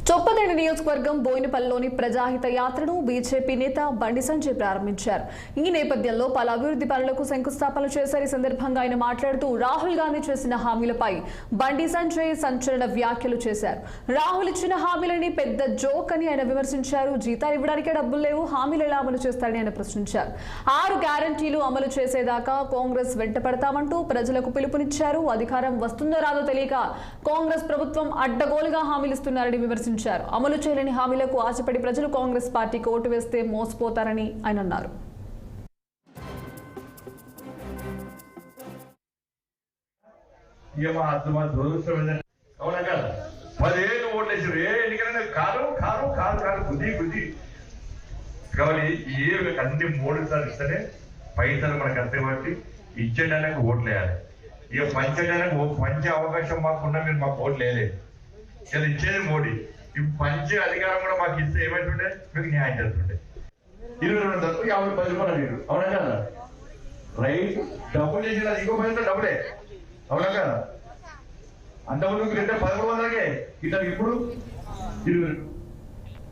చొప్పదండి నియోజకవర్గం బోయినపల్లిలోని ప్రజాహిత యాత్రను బీజేపీ నేత బండి సంజయ్ ప్రారంభించారు. ఈ నేపథ్యంలో పలు అభివృద్ధి పనులకు శంకుస్థాపన చేశారు. ఈ సందర్భంగా ఆయన మాట్లాడుతూ రాహుల్ గాంధీ చేసిన హామీలపై బండి సంజయ్ సంచలన వ్యాఖ్యలు చేశారు. రాహుల్ ఇచ్చిన హామీలని పెద్ద జోక్ అని ఆయన విమర్శించారు. జీతాలు ఇవ్వడానికే డబ్బులు లేవు, హామీలు ఎలా అమలు చేస్తారని ఆయన ప్రశ్నించారు. 6 గ్యారంటీలు అమలు చేసేదాకా కాంగ్రెస్ వెంటపడతామంటూ ప్రజలకు పిలుపునిచ్చారు. అధికారం వస్తుందో రాదో తెలియక కాంగ్రెస్ ప్రభుత్వం అడ్డగోలుగా హామీలిస్తున్నారని విమర్శించారు. అమలు చేయలేని హామీలకు ఆశపడి ప్రజలు కాంగ్రెస్ పార్టీకి ఓటు వేస్తే మోసపోతారని ఆయన అన్నారు. అన్ని 3 సార్లు ఇస్తేనే పైసలు మనకు అర్థమట్టి ఇచ్చేయడానికి ఓట్లు వేయాలి. ఇక పంచడానికి పంచే అవకాశం మాకున్నా మీరు మాకు ఓట్లు వేయలేదు. ఇలా ఇచ్చేది మోడీ. ఇప్పుడు పంచే అధికారం కూడా మాకు ఇస్తే ఏమైతుండే మీకు న్యాయం జరుగుతుండే. 22 తక్కువ 50 రూపాయలు అడిగారు. అవునా కదా? రైట్ డబ్బులు చేసిన ఇంకో పైసలు డబ్బులే. అవునా కదా? అంతకుముందు 1100కే ఇట్లా ఇప్పుడు 20